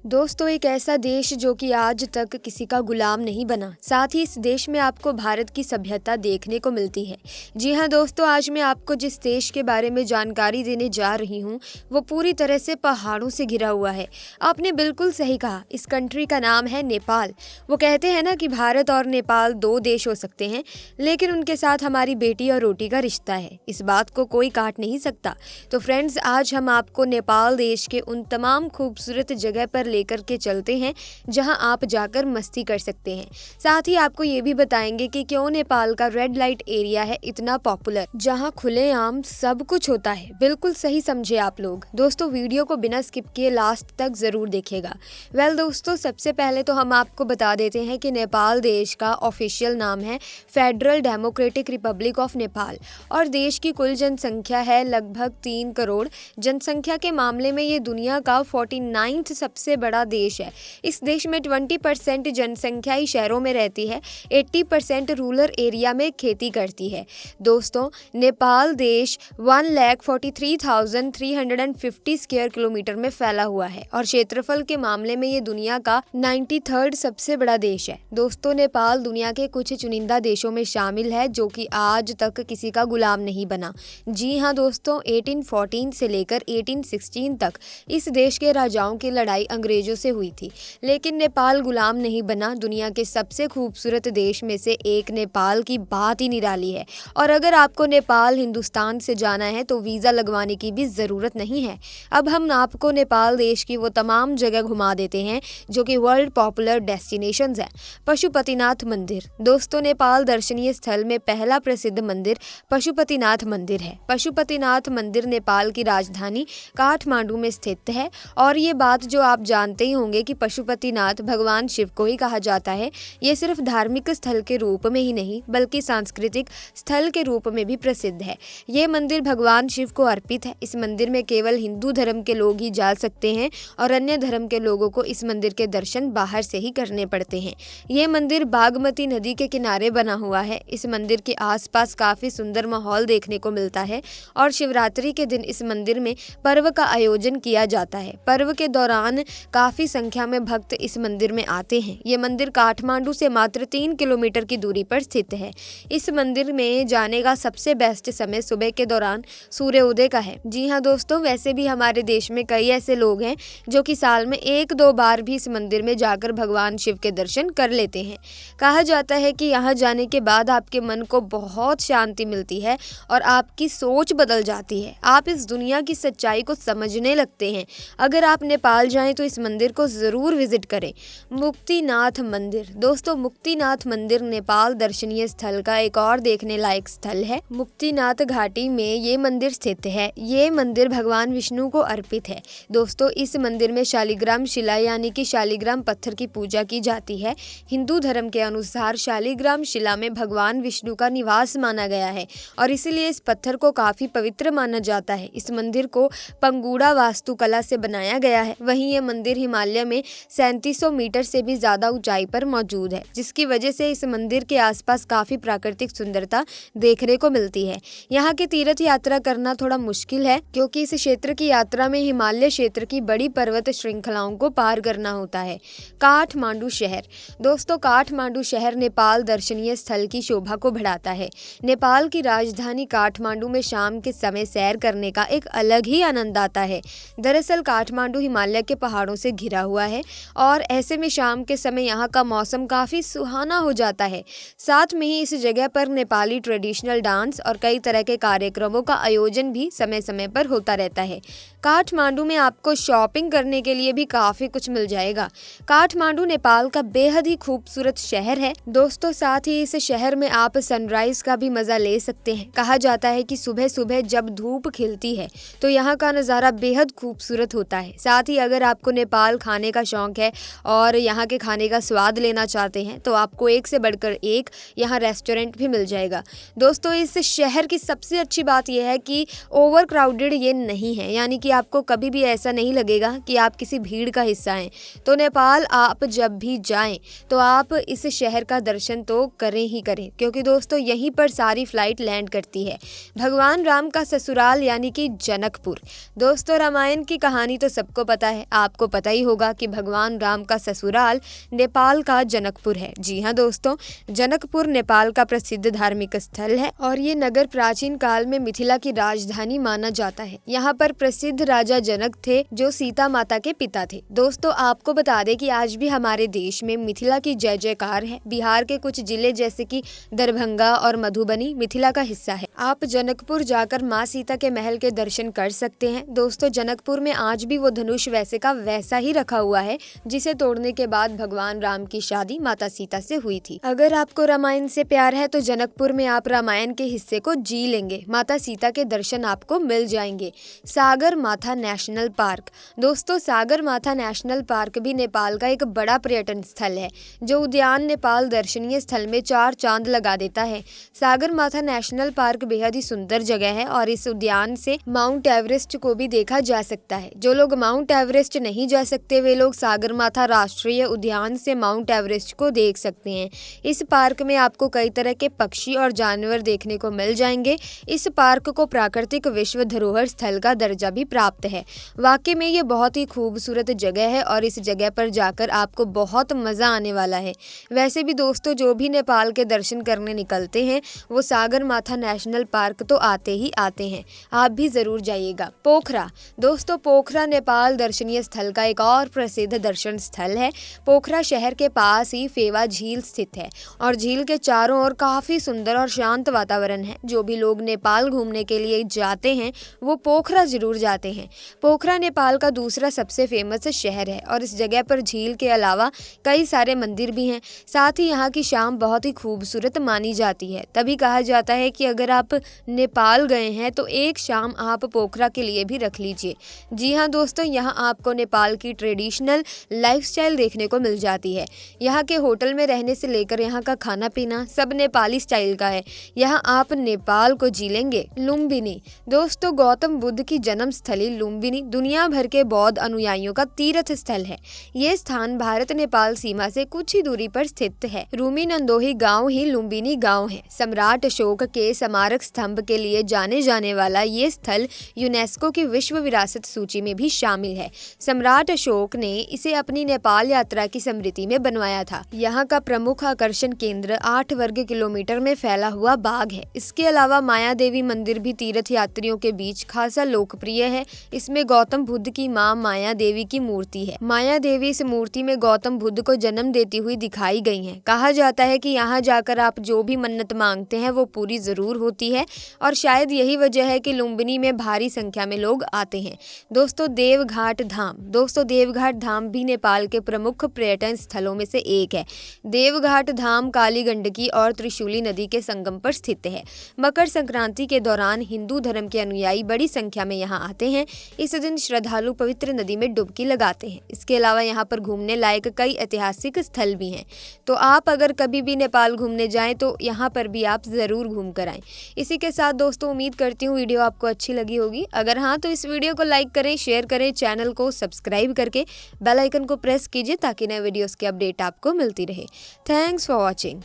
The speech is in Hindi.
दोस्तों, एक ऐसा देश जो कि आज तक किसी का गुलाम नहीं बना। साथ ही इस देश में आपको भारत की सभ्यता देखने को मिलती है। जी हाँ दोस्तों, आज मैं आपको जिस देश के बारे में जानकारी देने जा रही हूँ वो पूरी तरह से पहाड़ों से घिरा हुआ है। आपने बिल्कुल सही कहा, इस कंट्री का नाम है नेपाल। वो कहते हैं ना कि भारत और नेपाल दो देश हो सकते हैं, लेकिन उनके साथ हमारी बेटी और रोटी का रिश्ता है। इस बात को कोई काट नहीं सकता। तो फ्रेंड्स, आज हम आपको नेपाल देश के उन तमाम खूबसूरत जगह पर लेकर के चलते हैं जहां आप जाकर मस्ती कर सकते हैं। साथ ही आपको ये भी बताएंगे कि क्यों नेपाल का रेड लाइट एरिया है इतना पॉपुलर, जहां खुलेआम सब कुछ होता है। बिल्कुल सही समझे आप लोग। दोस्तों, वीडियो को बिना स्किप किए लास्ट तक जरूर देखेगा। दोस्तों, सबसे पहले तो हम आपको बता देते हैं कि नेपाल देश का ऑफिशियल नाम है federal democratic Republic of Nepal और देश की कुल जनसंख्या है लगभग 3 करोड़। जनसंख्या के मामले में ये दुनिया का 49th सबसे बड़ा देश है। इस देश में 20% जनसंख्या ही शहरों में रहती है, 80% रूरल एरिया में खेती करती है। दोस्तों, नेपाल देश 1,43,350 स्क्वायर किलोमीटर में फैला हुआ है और क्षेत्रफल के मामले में ये दुनिया का 93rd सबसे बड़ा देश है। दोस्तों, नेपाल दुनिया के कुछ चुनिंदा देशों में शामिल है जो कि आज तक किसी का गुलाम नहीं बना। जी हाँ दोस्तों, 1814 से लेकर 1816 तक इस देश के राजाओं की लड़ाई अंग्रेजों से हुई थी, लेकिन नेपाल गुलाम नहीं बना। दुनिया के सबसे खूबसूरत देश में से एक नेपाल की बात ही निराली है। और अगर आपको नेपाल हिंदुस्तान से जाना है तो वीज़ा लगवाने की भी ज़रूरत नहीं है। अब हम आपको नेपाल देश की वो तमाम जगह घुमा देते हैं जो कि वर्ल्ड पॉपुलर डेस्टिनेशंस हैं। पशुपतिनाथ मंदिर। दोस्तों, नेपाल दर्शनीय स्थल में पहला प्रसिद्ध मंदिर पशुपतिनाथ मंदिर है। पशुपतिनाथ मंदिर नेपाल की राजधानी काठमांडू में स्थित है और ये बात जो आप जानते ही होंगे कि पशुपतिनाथ भगवान शिव को ही कहा जाता है। ये सिर्फ धार्मिक स्थल के रूप में ही नहीं बल्कि सांस्कृतिक स्थल के रूप में भी प्रसिद्ध है। ये मंदिर भगवान शिव को अर्पित है। इस मंदिर में केवल हिंदू धर्म के लोग ही जा सकते हैं और अन्य धर्म के लोगों को इस मंदिर के दर्शन बाहर से ही करने पड़ते हैं। ये मंदिर बागमती नदी के किनारे बना हुआ है। इस मंदिर के आसपास काफी सुंदर माहौल देखने को मिलता है और शिवरात्रि के दिन इस मंदिर में पर्व का आयोजन किया जाता है। पर्व के दौरान काफी संख्या में भक्त इस मंदिर में आते हैं। ये मंदिर काठमांडू से मात्र 3 किलोमीटर की दूरी पर स्थित है। इस मंदिर में जाने का सबसे बेस्ट समय सुबह के दौरान सूर्योदय का है। जी हाँ दोस्तों, वैसे भी हमारे देश में कई ऐसे लोग हैं जो कि साल में 1-2 बार भी इस मंदिर में जाकर भगवान शिव के दर्शन कर लेते हैं। कहा जाता है कि यहाँ जाने के बाद आपके मन को बहुत शांति मिलती है और आपकी सोच बदल जाती है। आप इस दुनिया की सच्चाई को समझने लगते हैं। अगर आप नेपाल जाएं तो इस मंदिर को जरूर विजिट करें। मुक्तिनाथ मंदिर। दोस्तों, मुक्तिनाथ मंदिर नेपाल दर्शनीय स्थल का एक और देखने लायक स्थल है। मुक्तिनाथ घाटी में ये मंदिर स्थित है। ये मंदिर भगवान विष्णु को अर्पित है। दोस्तों, इस मंदिर में शालिग्राम शिला यानी कि शालिग्राम पत्थर की पूजा की जाती है। हिंदू धर्म के अनुसार शालिग्राम शिला में भगवान विष्णु का निवास माना गया है और इसीलिए इस पत्थर को काफी पवित्र माना जाता है। इस मंदिर को पंगुड़ा वास्तुकला से बनाया गया है। वहीं यह मंदिर हिमालय में 3700 मीटर से भी ज्यादा ऊंचाई पर मौजूद है, जिसकी वजह से इस मंदिर के आसपास काफी प्राकृतिक सुंदरता देखने को मिलती है। यहाँ की तीर्थ यात्रा करना थोड़ा मुश्किल है क्योंकि इस क्षेत्र की यात्रा में हिमालय क्षेत्र की बड़ी पर्वत श्रृंखलाओं को पार करना होता है। काठमांडू शहर। दोस्तों, काठमांडू शहर नेपाल दर्शनीय स्थल की शोभा को बढ़ाता है। नेपाल की राजधानी काठमांडू में शाम के समय सैर करने का एक अलग ही आनंद आता है। दरअसल काठमांडू हिमालय के पहाड़ों से घिरा हुआ है और ऐसे में शाम के समय यहाँ का मौसम काफी सुहाना हो जाता है। साथ में ही इस जगह पर नेपाली ट्रेडिशनल डांस और कई तरह के कार्यक्रमों का आयोजन भी समय समय पर होता रहता है। काठमांडू में आपको शॉपिंग करने के लिए भी काफी कुछ मिल जाएगा। काठमांडू नेपाल का बेहद ही खूबसूरत शहर है। दोस्तों, साथ ही इस शहर में आप सनराइज का भी मजा ले सकते हैं। कहा जाता है कि सुबह सुबह जब धूप खिलती है तो यहाँ का नज़ारा बेहद खूबसूरत होता है। साथ ही अगर आपको नेपाल खाने का शौक है और यहाँ के खाने का स्वाद लेना चाहते हैं तो आपको एक से बढ़कर एक यहाँ रेस्टोरेंट भी मिल जाएगा। दोस्तों, इस शहर की सबसे अच्छी बात यह है कि ओवर क्राउडेड ये नहीं है, यानी कि आपको कभी भी ऐसा नहीं लगेगा कि आप किसी भीड़ का हिस्सा हैं। तो नेपाल आप जब भी जाएं तो आप इस शहर का दर्शन तो करें ही करें, क्योंकि दोस्तों यहीं पर सारी फ्लाइट लैंड करती है। भगवान राम का ससुराल यानी कि जनकपुर। दोस्तों रामायण की कहानी तो सबको पता है, आपको पता ही होगा कि भगवान राम का ससुराल नेपाल का जनकपुर है। जी हाँ दोस्तों, जनकपुर नेपाल का प्रसिद्ध धार्मिक स्थल है और ये नगर प्राचीन काल में मिथिला की राजधानी माना जाता है। यहाँ पर प्रसिद्ध राजा जनक थे जो सीता माता के पिता थे। दोस्तों आपको बता दें कि आज भी हमारे देश में मिथिला की जय जयकार है। बिहार के कुछ जिले जैसे कि दरभंगा और मधुबनी मिथिला का हिस्सा है। आप जनकपुर जाकर माँ सीता के महल के दर्शन कर सकते हैं। दोस्तों जनकपुर में आज भी वो धनुष वैसे का वैसा ही रखा हुआ है जिसे तोड़ने के बाद भगवान राम की शादी माता सीता से हुई थी। अगर आपको रामायण से प्यार है तो जनकपुर में आप रामायण के हिस्से को जी लेंगे। माता सीता के दर्शन आपको मिल जाएंगे। सागर माथा नेशनल पार्क। दोस्तों सागर माथा नेशनल पार्क भी नेपाल का एक बड़ा पर्यटन स्थल है। जो उद्यान नेपाल दर्शनीय स्थल में 4 चांद लगा देता है। सागर माथा नेशनल पार्क बेहद ही सुंदर जगह है और इस उद्यान से माउंट एवरेस्ट को भी देखा जा सकता है। जो लोग माउंट एवरेस्ट नहीं जा सकते वे लोग सागर माथा राष्ट्रीय उद्यान से माउंट एवरेस्ट को देख सकते हैं। इस पार्क में आपको कई तरह के पक्षी और जानवर देखने को मिल जाएंगे। इस पार्क को प्राकृतिक विश्व धरोहर स्थल का दर्जा भी प्राप्त है। वाकई में ये बहुत ही खूबसूरत जगह है और इस जगह पर जाकर आपको बहुत मजा आने वाला है। वैसे भी दोस्तों जो भी नेपाल के दर्शन करने निकलते हैं वो सागर माथा नेशनल पार्क तो आते ही आते हैं। आप भी जरूर जाइएगा। पोखरा। दोस्तों पोखरा नेपाल दर्शनीय स्थल का एक और प्रसिद्ध दर्शन स्थल है। पोखरा शहर के पास ही फेवा झील स्थित है और झील के चारों ओर काफी सुंदर और शांत वातावरण है। जो भी लोग नेपाल घूमने के लिए जाते हैं वो पोखरा जरूर जाते हैं। पोखरा नेपाल का दूसरा सबसे फेमस शहर है और इस जगह पर झील के अलावा कई सारे मंदिर भी हैं। साथ ही यहाँ की शाम बहुत ही खूबसूरत मानी जाती है। तभी कहा जाता है कि अगर आप नेपाल गए हैं तो एक शाम आप पोखरा के लिए भी रख लीजिए। जी हाँ दोस्तों, यहाँ आपको नेपाल की ट्रेडिशनल लाइफस्टाइल देखने को मिल जाती है। यहाँ के होटल में रहने से लेकर यहाँ का खाना पीना सब नेपाली स्टाइल का है। यहाँ आप नेपाल को जी लेंगे। लुम्बिनी। दोस्तों गौतम बुद्ध की जन्म स्थली लुम्बिनी दुनिया भर के बौद्ध अनुयायियों का तीर्थ स्थल है। ये स्थान भारत नेपाल सीमा से कुछ ही दूरी पर स्थित है। रूमी नंदोही गांव ही लुम्बिनी गांव है। सम्राट अशोक के स्मारक स्तंभ के लिए जाने जाने वाला ये स्थल यूनेस्को की विश्व विरासत सूची में भी शामिल है। सम्राट अशोक ने इसे अपनी नेपाल यात्रा की स्मृति में बनवाया था। यहाँ का प्रमुख आकर्षण केंद्र 8 वर्ग किलोमीटर में फैला हुआ बाग है। इसके अलावा माया देवी मंदिर भी तीर्थ यात्रियों के बीच खासा लोकप्रिय है। इसमें गौतम बुद्ध की मां माया देवी की मूर्ति है। माया देवी इस मूर्ति में गौतम बुद्ध को जन्म देती हुई दिखाई गई हैं। कहा जाता है कि यहाँ जाकर आप जो भी मन्नत मांगते हैं वो पूरी जरूर होती है और शायद यही वजह है कि लुम्बिनी में भारी संख्या में लोग आते हैं। दोस्तों देवघाट धाम। दोस्तों देवघाट धाम भी नेपाल के प्रमुख पर्यटन स्थलों में से एक है। देवघाट धाम काली गंडकी और त्रिशूली नदी के संगम पर स्थित है। मकर संक्रांति के दौरान हिंदू धर्म के अनुयायी बड़ी संख्या में यहाँ आते हैं। इस दिन श्रद्धालु पवित्र नदी में डुबकी लगाते हैं। इसके अलावा यहाँ पर घूमने लायक कई ऐतिहासिक स्थल भी हैं। तो आप अगर कभी भी नेपाल घूमने जाएं तो यहाँ पर भी आप जरूर घूम कर आएं। इसी के साथ दोस्तों उम्मीद करती हूँ वीडियो आपको अच्छी लगी होगी। अगर हाँ तो इस वीडियो को लाइक करें, शेयर करें, चैनल को सब्सक्राइब करके बेल आइकन को प्रेस कीजिए ताकि नए वीडियोस की अपडेट आपको मिलती रहे। Thanks for watching.